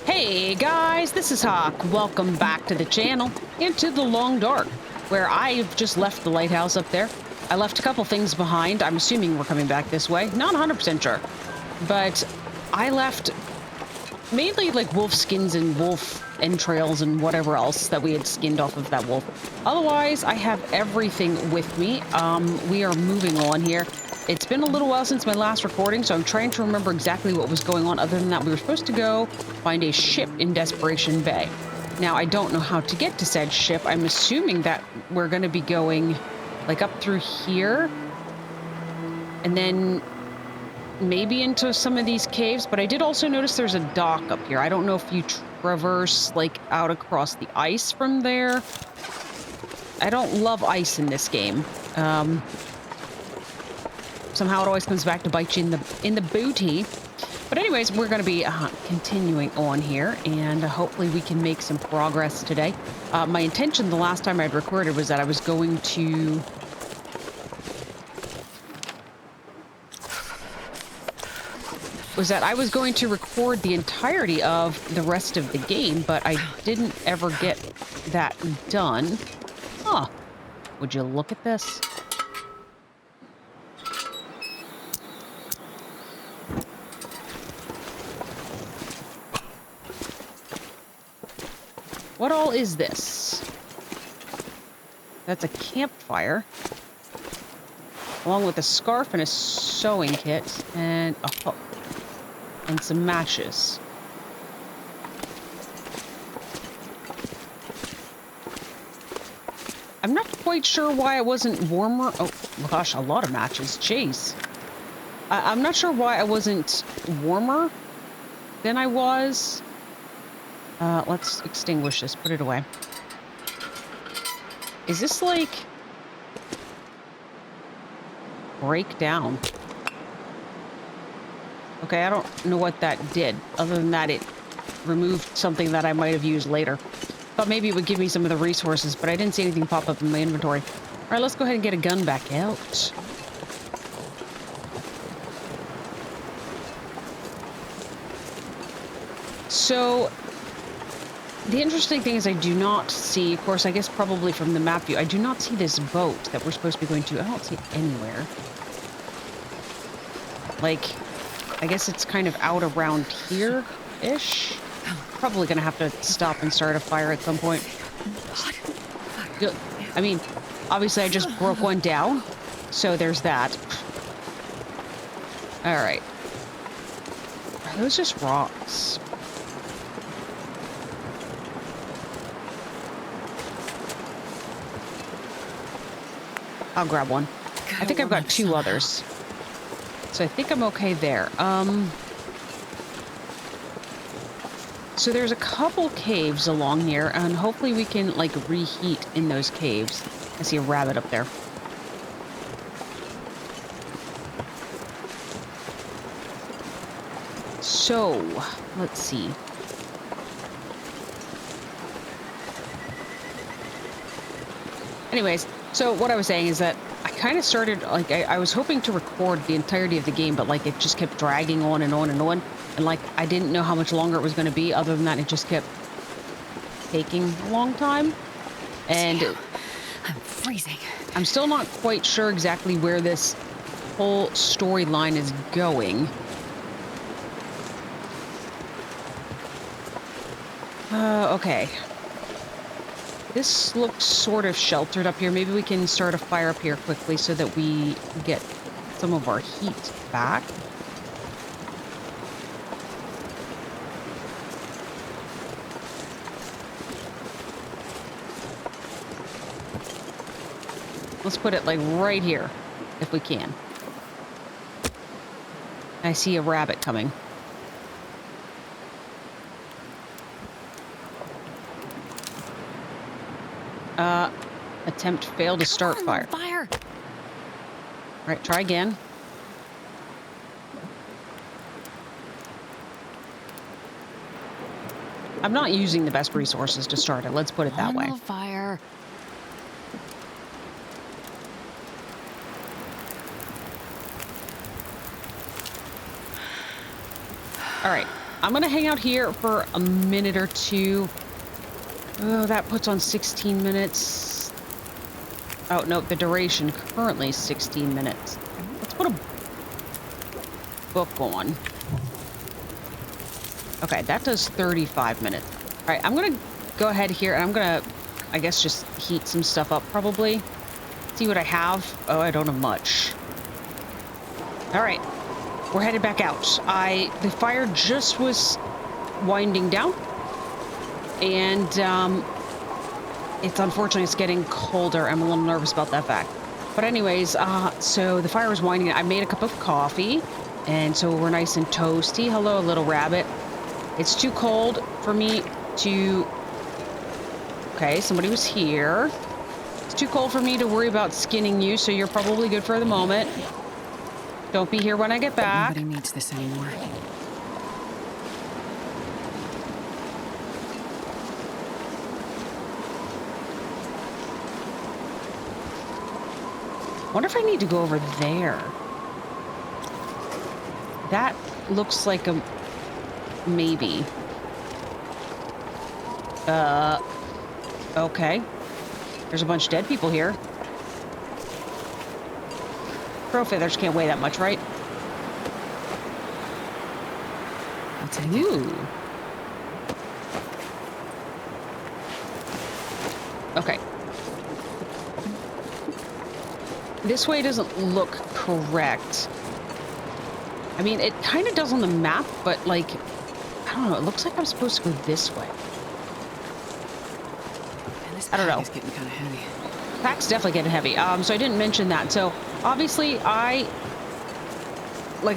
Hey guys, this is Hawk. Welcome back to the channel, into the long dark, where I've just left the lighthouse up there. I left a couple things behind. I'm assuming we're coming back this way. Not 100% sure. But I left mainly like wolf skins and wolf entrails and whatever else that we had skinned off of that wolf. Otherwise, I have everything with me. We are moving on here. It's been a little while since my last recording, so I'm trying to remember exactly what was going on. Other than that, we were supposed to go find a ship in Desperation Bay. Now, I don't know how to get to said ship. I'm assuming that we're going to be going like up through here and then maybe into some of these caves. But I did also notice there's a dock up here. I don't know if you traverse like out across the ice from there. I don't love ice in this game. Somehow it always comes back to bite you in the booty. But anyways, we're going to be continuing on here, and hopefully we can make some progress today. My intention the last time I'd recorded was that I was going to... record the entirety of the rest of the game, but I didn't ever get that done. Huh. Would you look at this? What all is this? That's a campfire. Along with a scarf and a sewing kit and a hook. And some matches. I'm not quite sure why it wasn't warmer. Oh gosh, a lot of matches. Jeez. I'm not sure why I wasn't warmer than I was. Let's extinguish this. Put it away. Is this like... break down? Okay, I don't know what that did. Other than that, it removed something that I might have used later. Thought maybe it would give me some of the resources, but I didn't see anything pop up in my inventory. All right, let's go ahead and get a gun back out. So... the interesting thing is I do not see, of course, I guess probably from the map view, I do not see this boat that we're supposed to be going to. I don't see it anywhere. Like, I guess it's kind of out around here-ish. Probably gonna have to stop and start a fire at some point. I mean, obviously I just broke one down, so there's that. Alright. Are those just rocks? I'll grab one. I think I've got two others. So I think I'm okay there. So there's a couple caves along here, and hopefully we can, like, reheat in those caves. I see a rabbit up there. So, let's see. Anyways, so what I was saying is that I kind of started, like, I was hoping to record the entirety of the game, but, like, it just kept dragging on and on and on. And, like, I didn't know how much longer it was going to be. Other than that, it just kept taking a long time. And damn, I'm freezing. I'm still not quite sure exactly where this whole storyline is going. Okay. This looks sort of sheltered up here. Maybe we can start a fire up here quickly so that we get some of our heat back. Let's put it like right here, if we can. I see a rabbit coming. Attempt failed to start fire. Fire. All right, try again. I'm not using the best resources to start it. Let's put it that way. Fire. All right. I'm gonna hang out here for a minute or two. Oh, that puts on 16 minutes. Oh, no, the duration currently is 16 minutes. Let's put a book on. Okay, that does 35 minutes. All right, I'm gonna go ahead here and I'm gonna, I guess, just heat some stuff up probably. See what I have. Oh, I don't have much. All right, we're headed back out. The fire just was winding down, and unfortunately it's getting colder. I'm a little nervous about that fact. But anyways, so the fire was winding down. I made a cup of coffee, and so we're nice and toasty. Hello, little rabbit. It's too cold for me to... Okay, somebody was here. It's too cold for me to worry about skinning you, so you're probably good for the moment. Don't be here when I get back. Nobody needs this anymore. Wonder if I need to go over there. That looks like a maybe. Okay. There's a bunch of dead people here. Crow feathers can't weigh that much, right? I'll take Ooh. it. Okay. This way doesn't look correct. I mean, it kind of does on the map, but like, I don't know. It looks like I'm supposed to go this way. And this I don't know. It's getting kind of heavy. Pack's definitely getting heavy. So I didn't mention that. So obviously like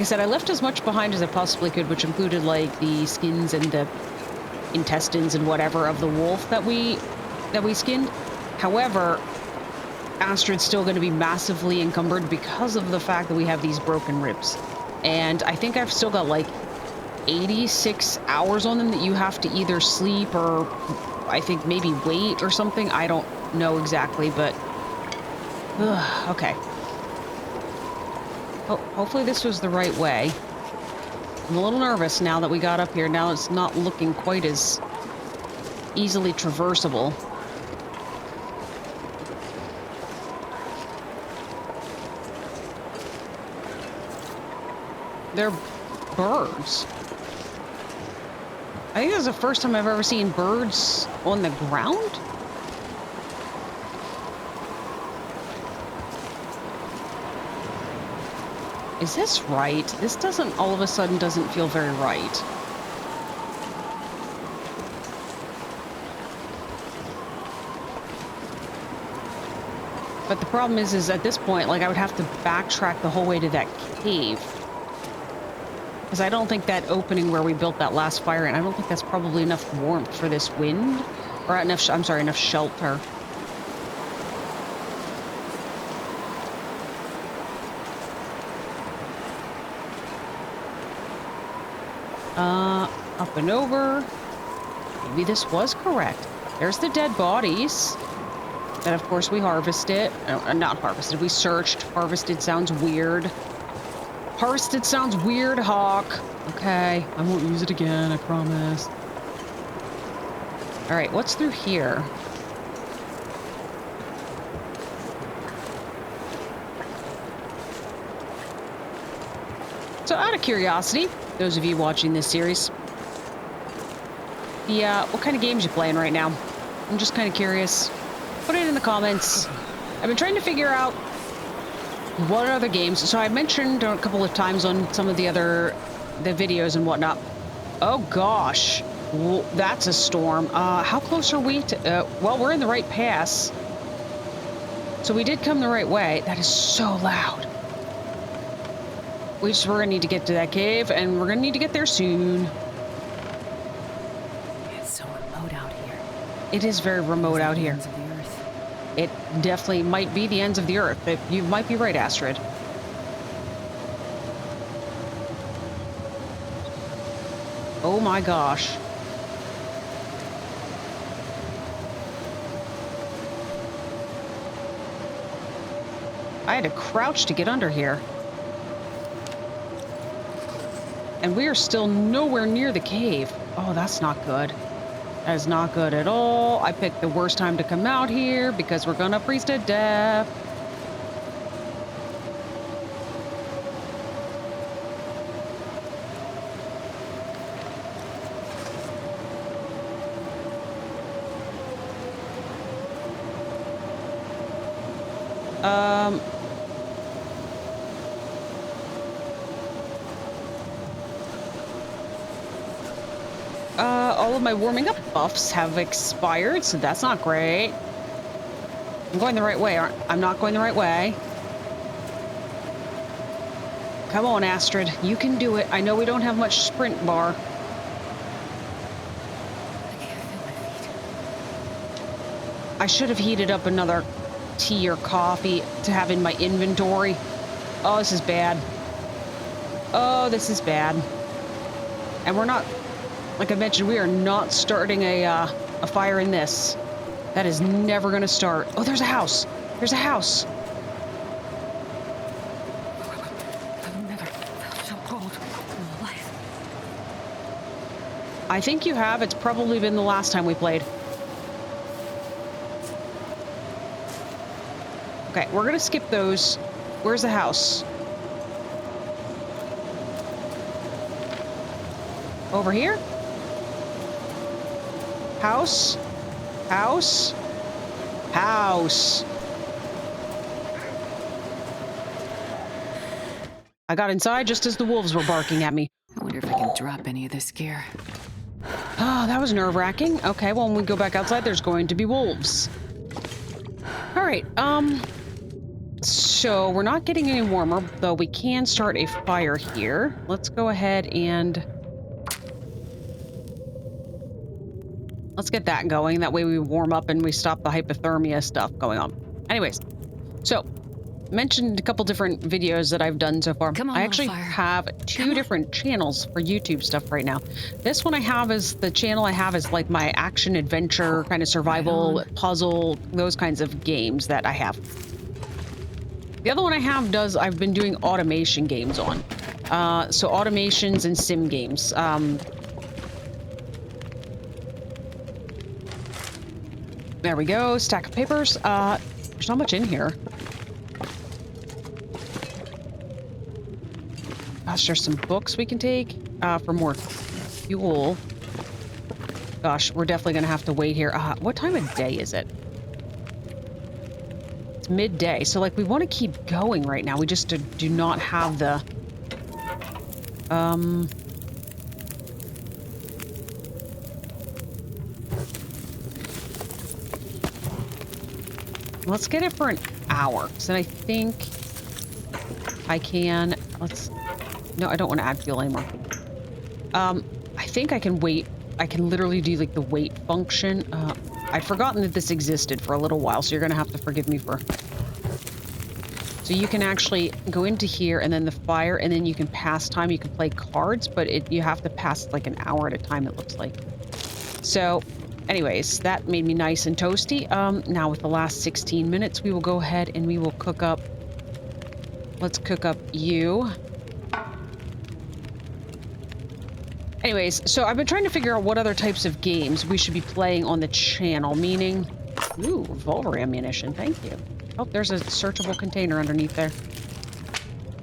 I said, I left as much behind as I possibly could, which included like the skins and the intestines and whatever of the wolf that we skinned. However, Astrid's still going to be massively encumbered because of the fact that we have these broken ribs. And I think I've still got like 86 hours on them that you have to either sleep or I think maybe wait or something. I don't know exactly, but okay. Hopefully this was the right way. I'm a little nervous now that we got up here. Now it's not looking quite as easily traversable. They're birds. I think this is the first time I've ever seen birds on the ground. Is this right? This doesn't, all of a sudden, doesn't feel very right. But the problem is at this point, like, I would have to backtrack the whole way to that cave. Because I don't think that opening where we built that last fire, and I don't think that's probably enough warmth for this wind. Or enough, I'm sorry, enough shelter. Up and over. Maybe this was correct. There's the dead bodies. Then, of course, we harvested. Not harvested. We searched. Harvested sounds weird. Harvested sounds weird, Hawk. Okay. I won't use it again, I promise. Alright, what's through here? So, out of curiosity, those of you watching this series, what kind of games you playing right now? I'm just kind of curious. Put it in the comments. I've been trying to figure out what other games. So I mentioned a couple of times on some of the videos and whatnot. Oh gosh, that's a storm. How close are we to? Well, we're in the right pass, so we did come the right way. That is so loud. We're gonna need to get to that cave, and we're gonna need to get there soon. It's so remote out here. It is very remote out here. Ends of the earth. It definitely might be the ends of the earth. You might be right, Astrid. Oh my gosh. I had to crouch to get under here. And we are still nowhere near the cave. Oh, that's not good. That is not good at all. I picked the worst time to come out here because we're gonna freeze to death. All of my warming up buffs have expired, so that's not great. I'm going the right way, aren't I? I'm not going the right way. Come on, Astrid. You can do it. I know we don't have much sprint bar. I can't feel my feet. I should have heated up another tea or coffee to have in my inventory. Oh, this is bad. Oh, this is bad. And we're not, like I mentioned, we are not starting a fire in this. That is never going to start. Oh, there's a house. There's a house. I've never felt so cold in my life. I think you have. It's probably been the last time we played. Okay, we're going to skip those. Where's the house? Over here? House? House? House. I got inside just as the wolves were barking at me. I wonder if I can drop any of this gear. Oh, that was nerve-wracking. Okay, well, when we go back outside, there's going to be wolves. All right, so we're not getting any warmer, though we can start a fire here. Let's go ahead and let's get that going. That way we warm up and we stop the hypothermia stuff going on. Anyways, so mentioned a couple different videos that I've done so far. Come on, I actually fire. have two different channels for YouTube stuff right now. This one I have is the channel I have is like my action adventure kind of survival puzzle, those kinds of games that I have. The other one I have I've been doing automation games on. So automations and sim games. There we go. Stack of papers. There's not much in here. Gosh, there's some books we can take for more fuel. Gosh, we're definitely going to have to wait here. What time of day is it? It's midday. So, like, we want to keep going right now. We just do not have the... Let's get it for an hour. So I think I can... No, I don't want to add fuel anymore. I think I can wait. I can literally do, like, the wait function. I'd forgotten that this existed for a little while, so you're going to have to forgive me for... So you can actually go into here, and then the fire, and then you can pass time. You can play cards, but you have to pass, like, an hour at a time, it looks like. So... Anyways, that made me nice and toasty. Now with the last 16 minutes, we will go ahead and we will cook up... Let's cook up you. Anyways, so I've been trying to figure out what other types of games we should be playing on the channel, meaning... Ooh, revolver ammunition, thank you. Oh, there's a searchable container underneath there.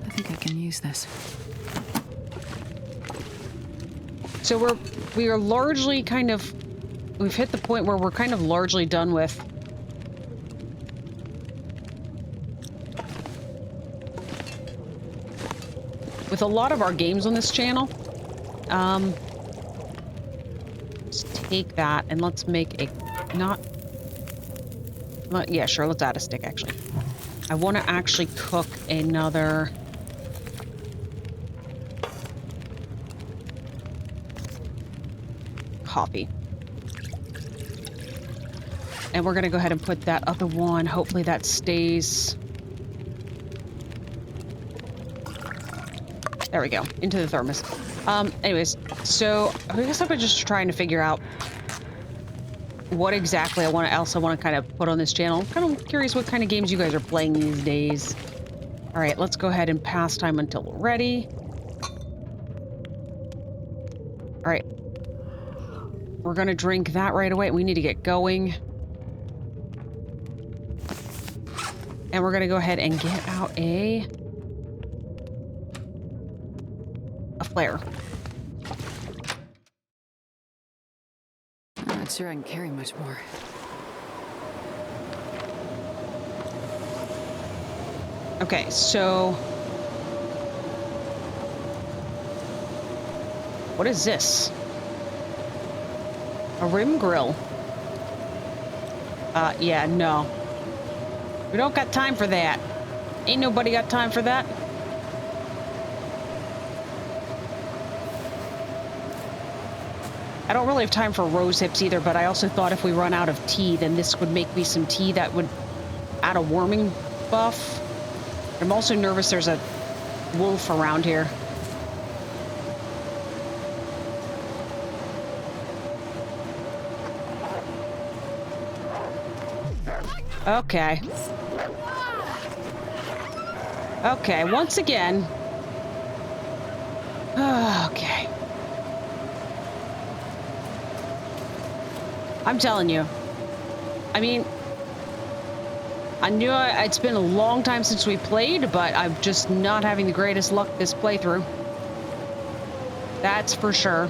I think I can use this. So we are largely kind of... We've hit the point where we're kind of largely done with a lot of our games on this channel. Let's take that and let's make a yeah, sure, let's add a stick actually. I want to actually cook another coffee. And we're going to go ahead and put that other one. Hopefully that stays. There we go. Into the thermos. Anyways, so I guess I'm just trying to figure out what exactly I want to kind of put on this channel. I'm kind of curious what kind of games you guys are playing these days. All right, let's go ahead and pass time until we're ready. We're gonna drink that right away. We need to get going. And we're gonna go ahead and get out a flare. I'm not sure I can carry much more. Okay, so what is this? A rim grill. Yeah, no. We don't got time for that. Ain't nobody got time for that. I don't really have time for rose hips either, but I also thought if we run out of tea, then this would make me some tea that would add a warming buff. I'm also nervous there's a wolf around here. Okay. Okay, once again. Okay. I'm telling you. I mean, I knew it's been a long time since we played, but I'm just not having the greatest luck this playthrough. That's for sure.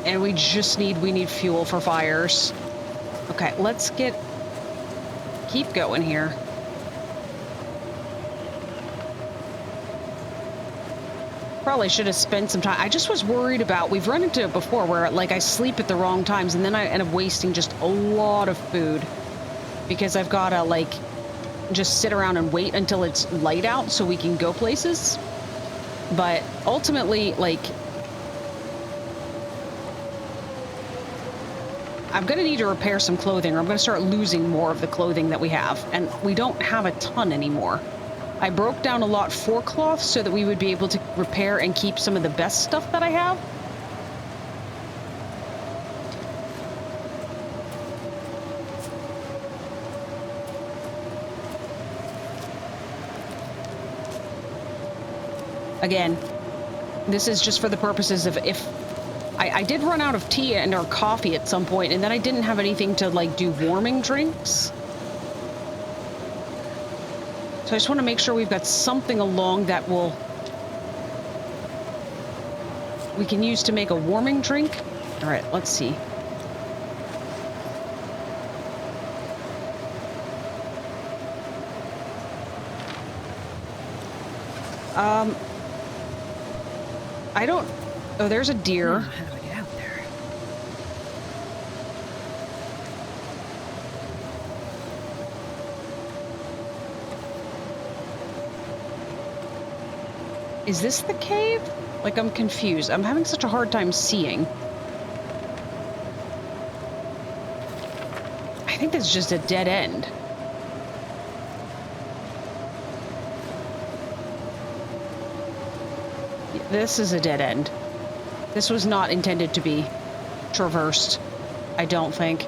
And we need fuel for fires. Okay, let's keep going here. Probably should have spent some time. I just was worried about, we've run into it before where like I sleep at the wrong times and then I end up wasting just a lot of food because I've got to like just sit around and wait until it's light out so we can go places. But ultimately, like, I'm going to need to repair some clothing or I'm going to start losing more of the clothing that we have. And we don't have a ton anymore. I broke down a lot for cloth so that we would be able to repair and keep some of the best stuff that I have. Again, this is just for the purposes of if I did run out of tea and or coffee at some point, and then I didn't have anything to like do warming drinks. So I just want to make sure we've got something along that we can use to make a warming drink. All right, let's see. I don't. Oh, there's a deer. How do I get out there? Is this the cave? Like, I'm confused. I'm having such a hard time seeing. I think this is just a dead end. This is a dead end. This was not intended to be traversed, I don't think.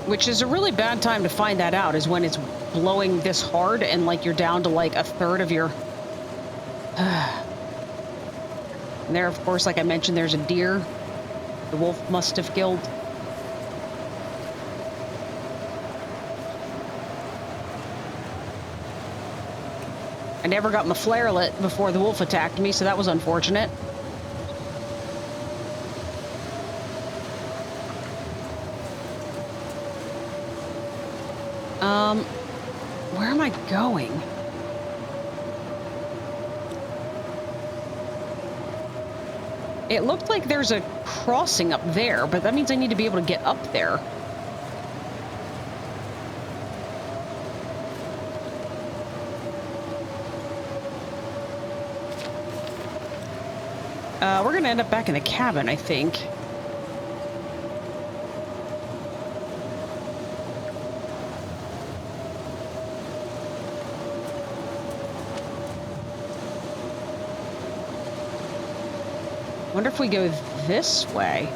Which is a really bad time to find that out, is when it's blowing this hard and like you're down to like a third of your... And there, of course, like I mentioned, there's a deer. The wolf must have killed. I never got my flare lit before the wolf attacked me, so that was unfortunate. Where am I going? It looked like there's a crossing up there, but that means I need to be able to get up there. We're gonna end up back in the cabin, I think. Wonder if we go this way.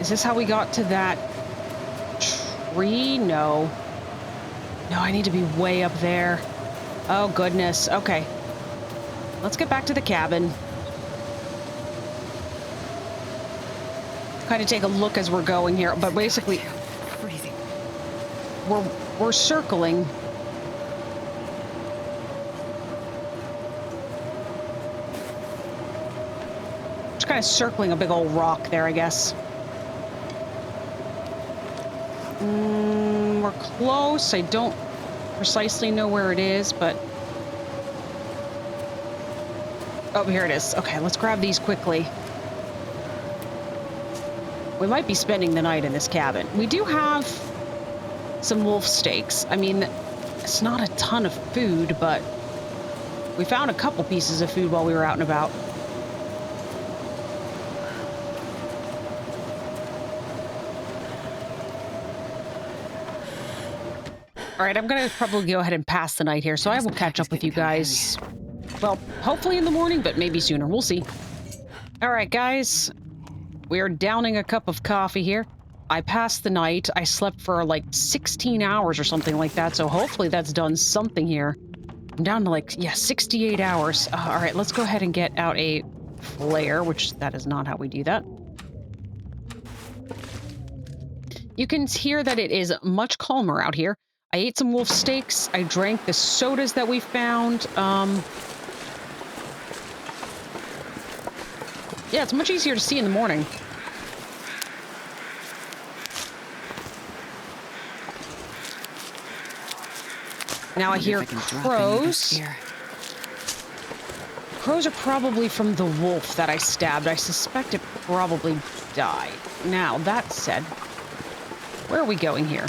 Is this how we got to that tree? No. No, I need to be way up there. Oh, goodness. Okay. Let's get back to the cabin. Kind of take a look as we're going here, but basically Freezing. we're circling. Just kind of circling a big old rock there, I guess. We're close. I don't precisely know where it is, but... Oh, here it is. Okay, let's grab these quickly. We might be spending the night in this cabin. We do have some wolf steaks. I mean, it's not a ton of food, but we found a couple pieces of food while we were out and about. All right, I'm going to probably go ahead and pass the night here, so I will catch up with you guys. Well, hopefully in the morning, but maybe sooner. We'll see. All right, guys. We are downing a cup of coffee here. I passed the night. I slept for like 16 hours or something like that, so hopefully that's done something here. I'm down to like, yeah, 68 hours. All right, let's go ahead and get out a flare, which that is not how we do that. You can hear that it is much calmer out here. I ate some wolf steaks. I drank the sodas that we found. Yeah, it's much easier to see in the morning. Now I hear crows. Crows are probably from the wolf that I stabbed. I suspect it probably died. Now, that said, where are we going here?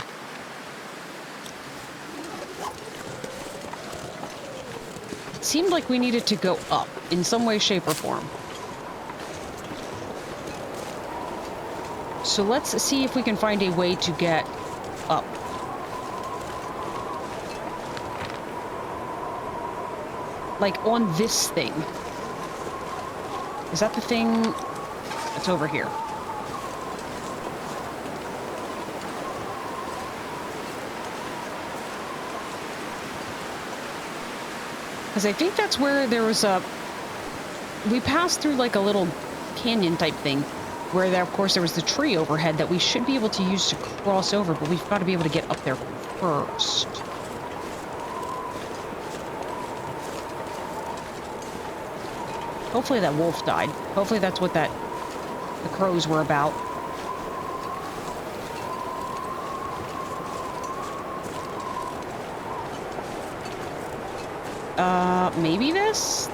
It seemed like we needed to go up in some way, shape, or form. So let's see if we can find a way to get up. Like on this thing. Is that the thing that's over here? Because I think that's where there was a... We passed through like a little canyon type thing. Where there, of course, there was the tree overhead that we should be able to use to cross over, but we've got to be able to get up there first. Hopefully that wolf died. Hopefully that's what the crows were about. Maybe this?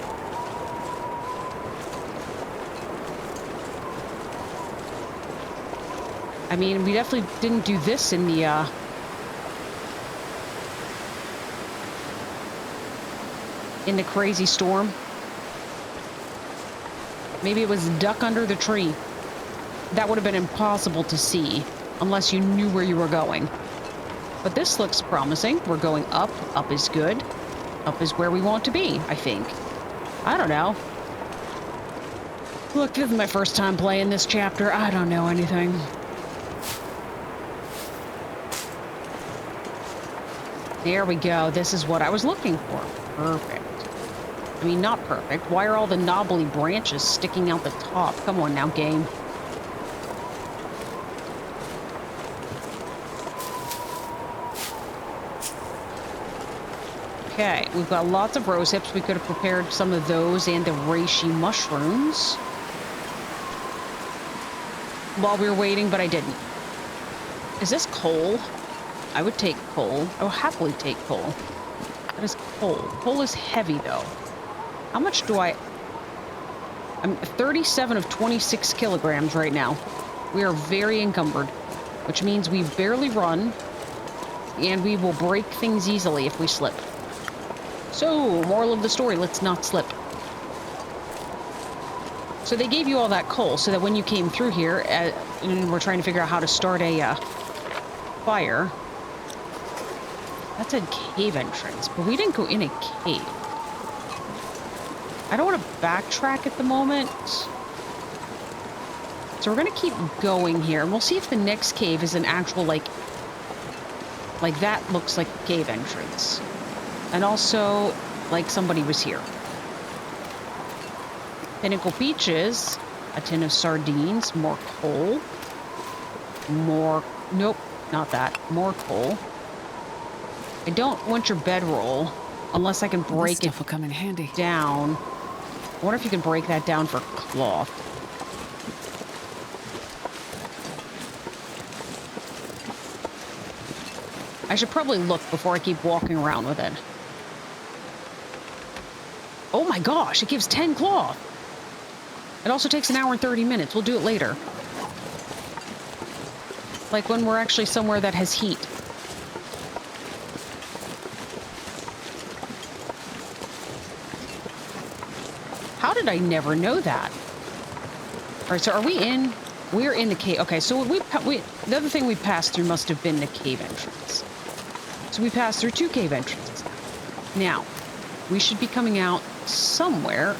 I mean, we definitely didn't do this in the, in the crazy storm. Maybe it was duck under the tree. That would have been impossible to see unless you knew where you were going. But this looks promising. We're going up. Up is good. Up is where we want to be, I think. I don't know. Look, this is my first time playing this chapter. I don't know anything. There we go. This is what I was looking for. Perfect. I mean, not perfect. Why are all the knobbly branches sticking out the top? Come on now, game. Okay, we've got lots of rose hips. We could have prepared some of those and the reishi mushrooms while we were waiting, but I didn't. Is this coal? I would take coal. I will happily take coal. That is coal. Coal is heavy, though. How much do I... I'm 37 of 26 kilograms right now. We are very encumbered, which means we barely run, and we will break things easily if we slip. So, moral of the story, let's not slip. So they gave you all that coal so that when you came through here, and we're trying to figure out how to start a fire, That said cave entrance, but we didn't go in a cave. I don't want to backtrack at the moment. So we're going to keep going here, and we'll see if the next cave is an actual, like that looks like a cave entrance. And also, like somebody was here. Pinnacle Peaches, a tin of sardines, more coal, more, nope, not that, more coal. I don't want your bedroll unless I can break it will come in handy. down. I wonder if you can break that down for cloth. I should probably look before I keep walking around with it. Oh my gosh, it gives 10 cloth. It also takes an hour and 30 minutes. We'll do it later. Like when we're actually somewhere that has heat. How did I never know that? All right, so are we in? We're in the cave. Okay, so the other thing we passed through must have been the cave entrance. So we passed through 2 cave entrances. Now, we should be coming out somewhere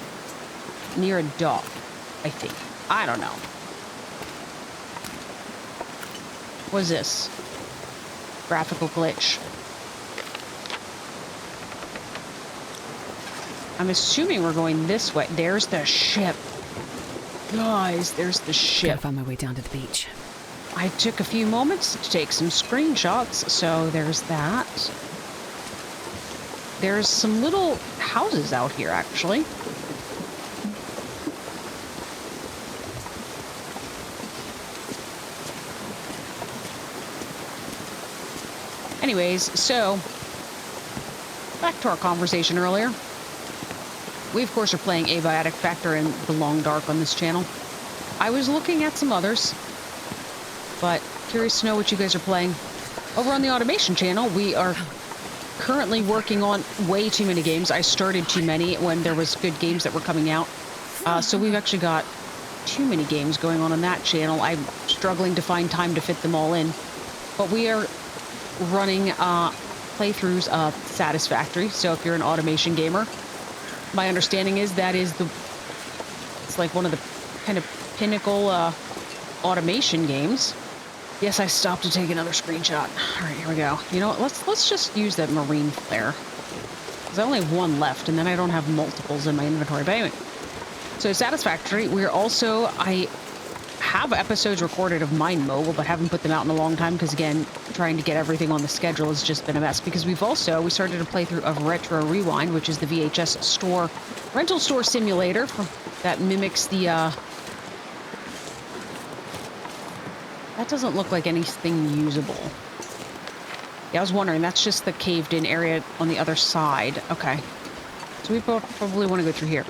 near a dock, I think. I don't know. What is this? Graphical glitch. I'm assuming we're going this way. There's the ship. Guys, there's the ship. Gotta find my way down to the beach. I took a few moments to take some screenshots, so there's that. There's some little houses out here, actually. Anyways, so back to our conversation earlier. We, of course, are playing Abiotic Factor in the Long Dark on this channel. I was looking at some others, but curious to know what you guys are playing. Over on the Automation channel, we are currently working on way too many games. I started too many when there was good games that were coming out. So we've actually got too many games going on that channel. I'm struggling to find time to fit them all in. But we are running playthroughs of Satisfactory. So if you're an Automation gamer, my understanding is that is it's like one of the kind of pinnacle automation games. Yes, I stopped to take another screenshot. All right, here we go. You know what? Let's just use that marine flare. Because I only have one left, and then I don't have multiples in my inventory. But anyway, so Satisfactory. We're also, I have episodes recorded of Mind Mobile, but haven't put them out in a long time because, again, trying to get everything on the schedule has just been a mess. Because we started a playthrough of Retro Rewind, which is the VHS store, rental store simulator that mimics the, that doesn't look like anything usable. Yeah, I was wondering, that's just the caved-in area on the other side. Okay. So we probably want to go through here.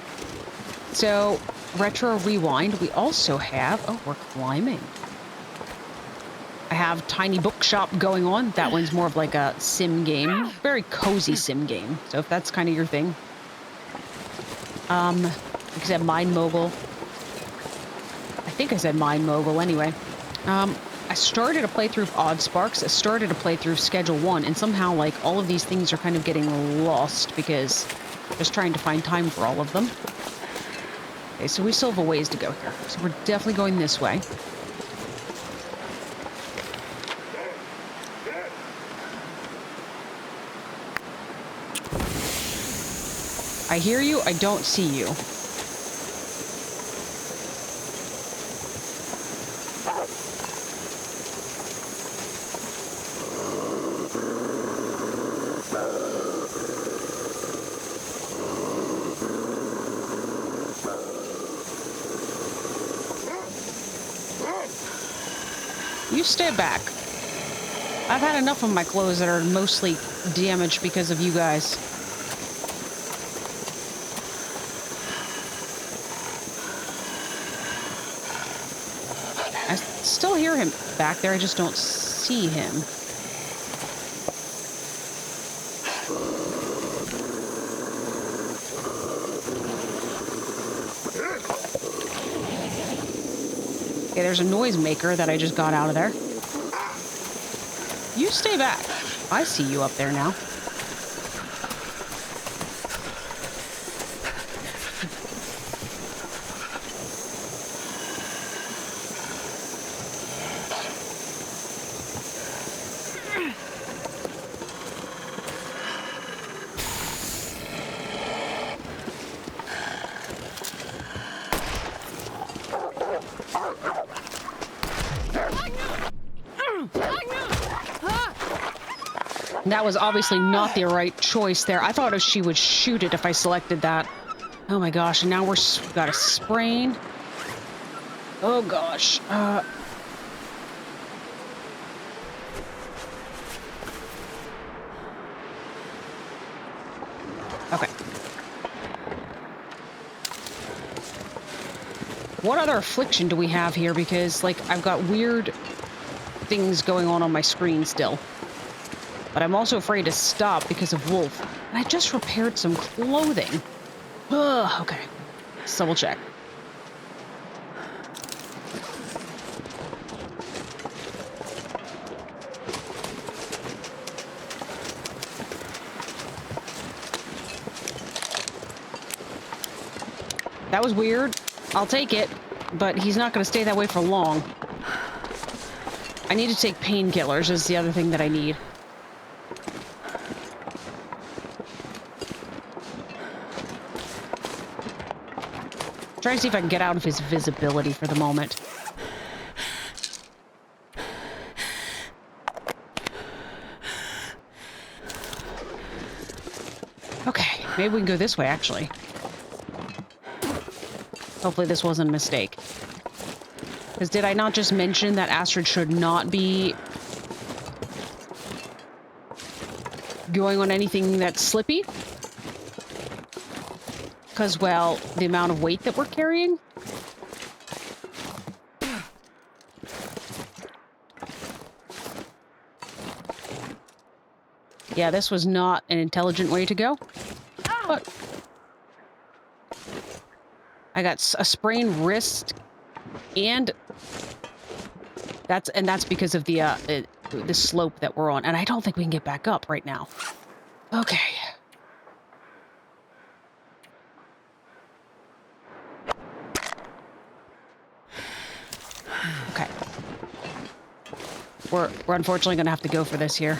So, Retro Rewind, we also have... Oh, we're climbing. I have Tiny Bookshop going on. That one's more of like a sim game. Very cozy sim game. So if that's kind of your thing. Like I said, Mind Mogul. I think I said Mind Mogul anyway. I started a playthrough of Odd Sparks. I started a playthrough of Schedule 1, and somehow, like, all of these things are kind of getting lost because I'm just trying to find time for all of them. Okay, so we still have a ways to go here. So we're definitely going this way. I hear you, I don't see you. You stay back. I've had enough of my clothes that are mostly damaged because of you guys. I still hear him back there, I just don't see him. Okay, there's a noisemaker that I just got out of there. You stay back. I see you up there now. That was obviously not the right choice there. I thought she would shoot it if I selected that. Oh my gosh, and now we've got a sprain. Oh gosh. Okay. What other affliction do we have here? Because, like, I've got weird things going on my screen still. But I'm also afraid to stop because of Wolf. And I just repaired some clothing. Ugh, okay. Let's double check. That was weird. I'll take it, but he's not going to stay that way for long. I need to take painkillers is the other thing that I need. Trying to see if I can get out of his visibility for the moment. Okay, maybe we can go this way, actually. Hopefully this wasn't a mistake. Because did I not just mention that Astrid should not be going on anything that's slippy? Because, well, the amount of weight that we're carrying? Yeah, this was not an intelligent way to go. But I got a sprained wrist, and that's because of the slope that we're on. And I don't think we can get back up right now. Okay. Okay. We're unfortunately going to have to go for this here.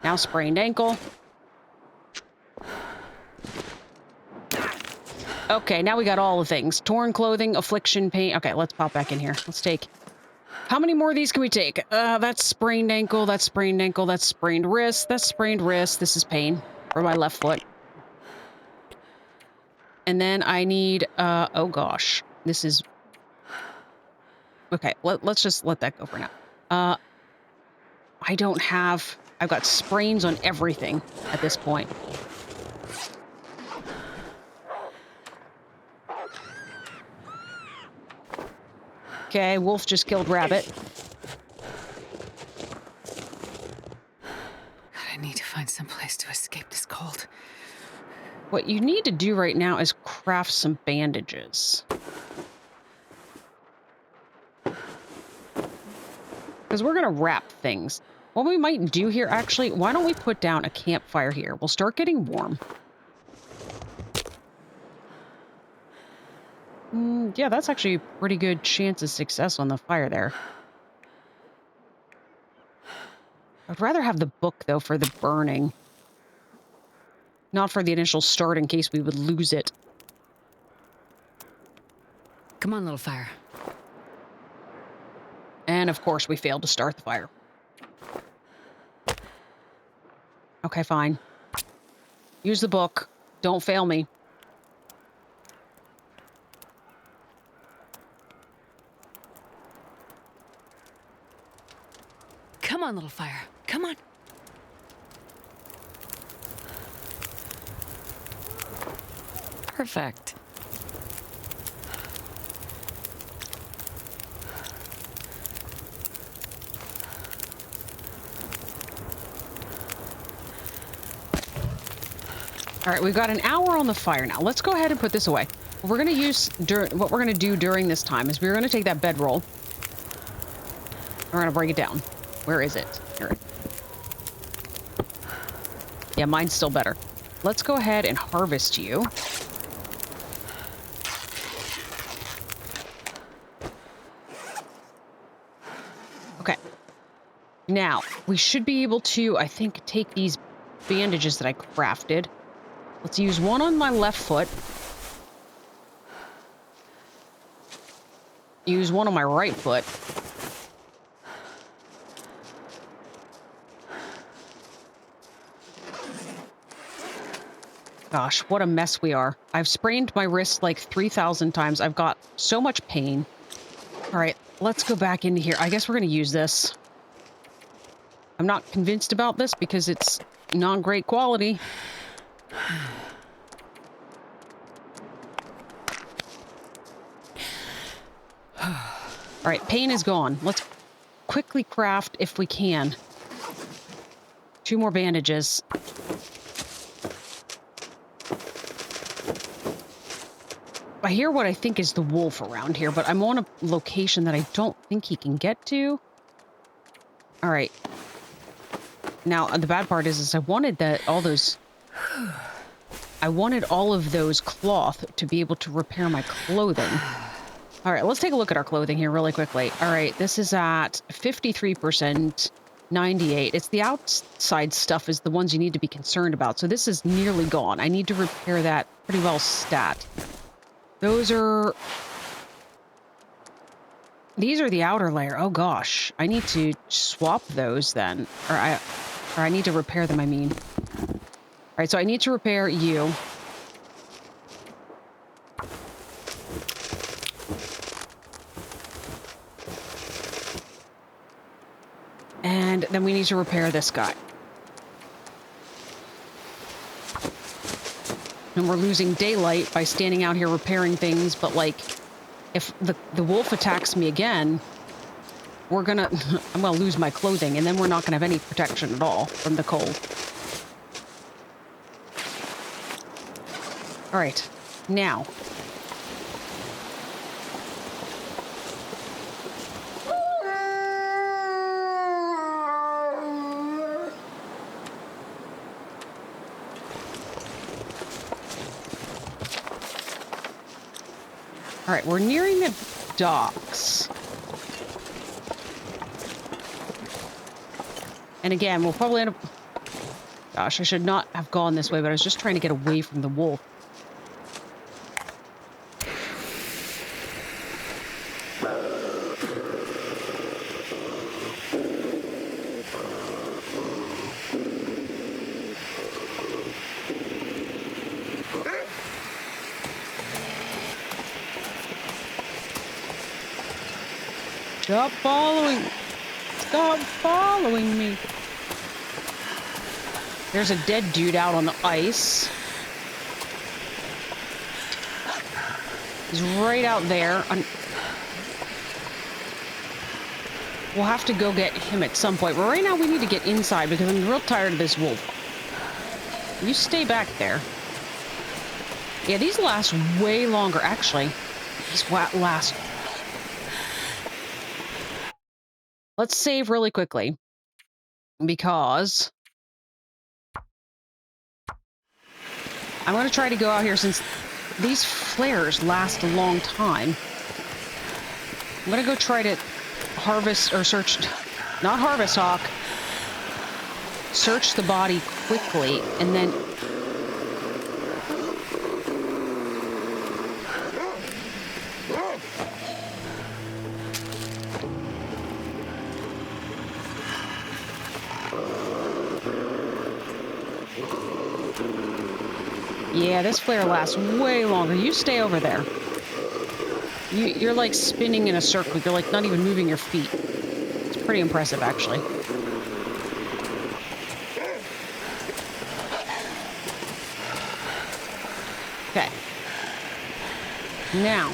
Now sprained ankle. Okay, now we got all the things. Torn clothing, affliction, pain. Okay, let's pop back in here. Let's take... How many more of these can we take? That's sprained ankle, that's sprained ankle, that's sprained wrist, that's sprained wrist. This is pain for my left foot. And then I need, oh gosh, this is... Okay, let's just let that go for now. I don't have... I've got sprains on everything at this point. Okay, Wolf just killed Rabbit. I need to find some place to escape this cold. What you need to do right now is craft some bandages. Because we're going to wrap things. What we might do here, actually, why don't we put down a campfire here? We'll start getting warm. Yeah, that's actually a pretty good chance of success on the fire there. I'd rather have the book, though, for the burning. Not for the initial start in case we would lose it. Come on, little fire. And, of course, we failed to start the fire. Okay, fine. Use the book. Don't fail me. Come on, little fire. Come on. Perfect. All right, we've got an hour on the fire now. Let's go ahead and put this away. What we're gonna do during this time is we're gonna take that bedroll. We're gonna break it down. Where is it? Here. Yeah, mine's still better. Let's go ahead and harvest you. Okay. Now, we should be able to, I think, take these bandages that I crafted. Let's use one on my left foot. Use one on my right foot. Gosh, what a mess we are. I've sprained my wrist like 3,000 times. I've got so much pain. All right, let's go back into here. I guess we're going to use this. I'm not convinced about this because it's not great quality. All right, pain is gone. Let's quickly craft, if we can, 2 more bandages. I hear what I think is the wolf around here, but I'm on a location that I don't think he can get to. All right. Now, the bad part is I wanted I wanted all of those cloth to be able to repair my clothing. All right, let's take a look at our clothing here really quickly. All right, this is at 53%, 98. It's the outside stuff is the ones you need to be concerned about. So this is nearly gone. I need to repair that pretty well stat. These are the outer layer. Oh gosh, I need to swap those then. Or I need to repair them, I mean. All right, so I need to repair you. And then we need to repair this guy. And we're losing daylight by standing out here repairing things, but like, if the wolf attacks me again, I'm gonna lose my clothing, and then we're not gonna have any protection at all from the cold. All right, now. All right, we're nearing the docks. And again, we'll probably end up... Gosh, I should not have gone this way, but I was just trying to get away from the wolf. Stop following! Stop following me! There's a dead dude out on the ice. He's right out there. We'll have to go get him at some point. But right now we need to get inside because I'm real tired of this wolf. You stay back there. Yeah, these last way longer. Actually, these last... Let's save really quickly. Because... I'm going to try to go out here since these flares last a long time. I'm going to go try to harvest or search... Not harvest, Hawk. Search the body quickly and then... Yeah, this flare lasts way longer. You stay over there. You're like spinning in a circle. You're like not even moving your feet. It's pretty impressive, actually. Okay. Now.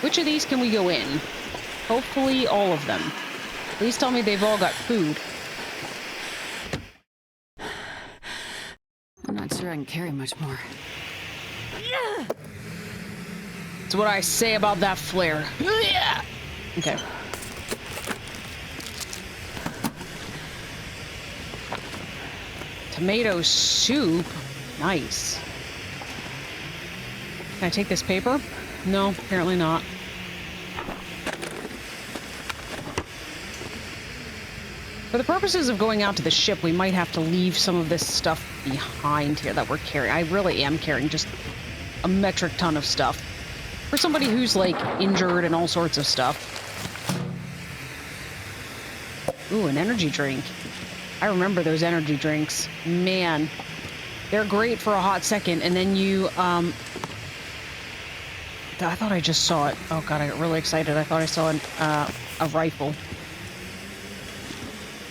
Which of these can we go in? Hopefully all of them. Please tell me they've all got food. I'm not sure I can carry much more. That's what I say about that flare. Okay. Tomato soup. Nice. Can I take this paper? No, apparently not. For the purposes of going out to the ship, we might have to leave some of this stuff behind here that we're carrying. I really am carrying just a metric ton of stuff. For somebody who's, like, injured and all sorts of stuff. Ooh, an energy drink. I remember those energy drinks. Man, they're great for a hot second, and then you, I thought I just saw it. Oh god, I got really excited. I thought I saw a rifle.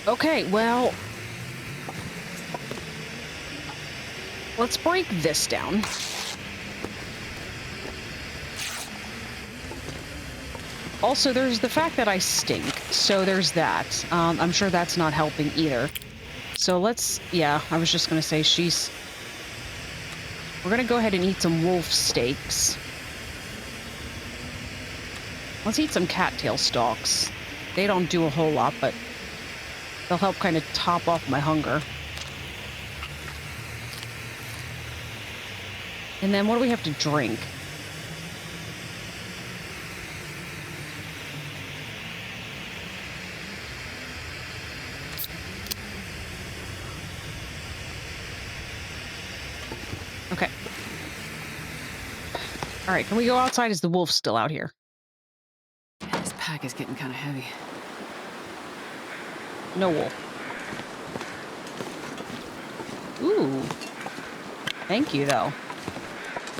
Okay, well, let's break this down. Also, there's the fact that I stink, so there's that. I'm sure that's not helping either. So let's, yeah, I was just gonna say we're gonna go ahead and eat some wolf steaks. Let's eat some cattail stalks. They don't do a whole lot, but they'll help kind of top off my hunger. And then what do we have to drink? Okay. All right, can we go outside? Is the wolf still out here? Yeah, this pack is getting kind of heavy. No wolf. Ooh. Thank you, though.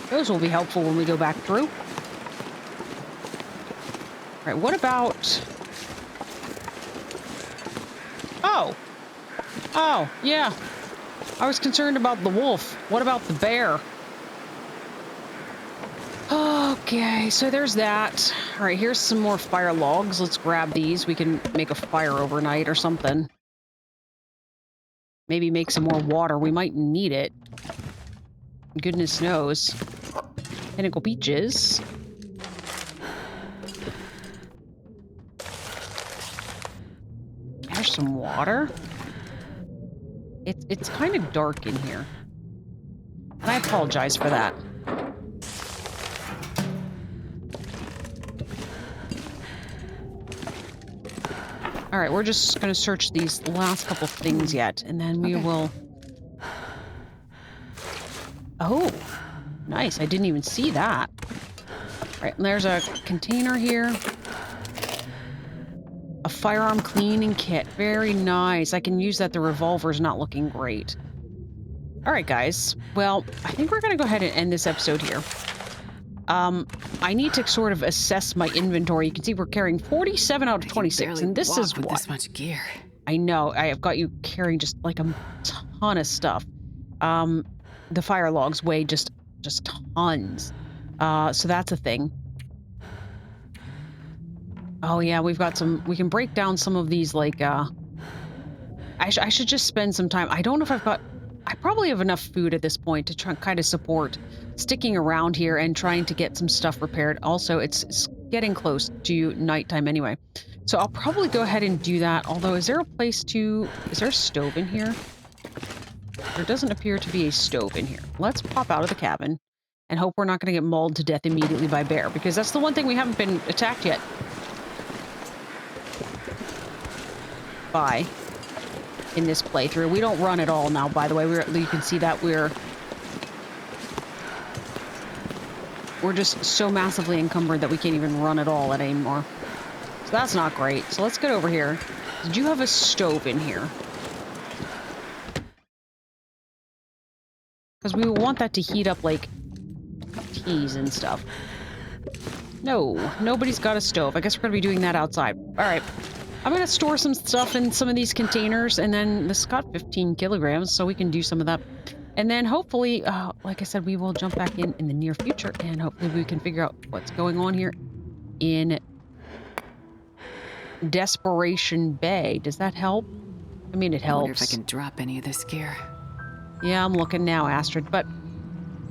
Those will be helpful when we go back through. All right, what about... Oh. Oh, yeah. I was concerned about the wolf. What about the bear? Okay, so there's that. All right, here's some more fire logs. Let's grab these. We can make a fire overnight or something. Maybe make some more water. We might need it. Goodness knows. Pinnacle Beaches. There's some water. It's kind of dark in here. And I apologize for that. All right, we're just going to search these last couple things yet, and then we will... Oh, nice. I didn't even see that. All right, and there's a container here. A firearm cleaning kit. Very nice. I can use that. The revolver's not looking great. All right, guys. Well, I think we're going to go ahead and end this episode here. I need to sort of assess my inventory. You can see we're carrying 47 out of 26, and this is what? This much gear. I know. I have got you carrying just like a ton of stuff. The fire logs weigh just tons. So that's a thing. Oh yeah, we've got some. We can break down some of these. Like, I should just spend some time. I don't know if I've got. I probably have enough food at this point to try kind of support sticking around here and trying to get some stuff repaired. Also, it's getting close to nighttime anyway. So I'll probably go ahead and do that. Although, is there a place to... Is there a stove in here? There doesn't appear to be a stove in here. Let's pop out of the cabin and hope we're not going to get mauled to death immediately by bear, because that's the one thing we haven't been attacked yet. By... in this playthrough. We don't run at all now, by the way. You can see that we're just so massively encumbered that we can't even run at all anymore. So that's not great. So let's get over here. Did you have a stove in here? Because we want that to heat up, like, teas and stuff. No, nobody's got a stove. I guess we're going to be doing that outside. All right. I'm going to store some stuff in some of these containers, and then this got 15 kilograms, so we can do some of that. And then hopefully, like I said, we will jump back in the near future, and hopefully we can figure out what's going on here in Desperation Bay. Does that help? I mean, it helps. I wonder if I can drop any of this gear. Yeah, I'm looking now, Astrid. But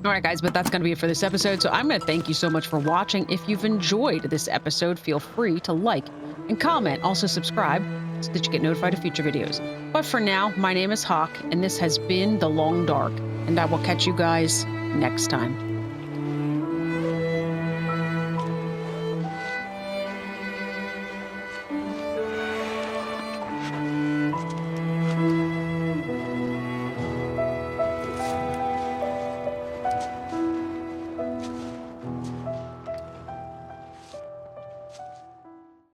all right, guys, but that's going to be it for this episode. So I'm going to thank you so much for watching. If you've enjoyed this episode, feel free to like and comment. Also subscribe so that you get notified of future videos. But for now, my name is Hawk, and this has been The Long Dark, and I will catch you guys next time.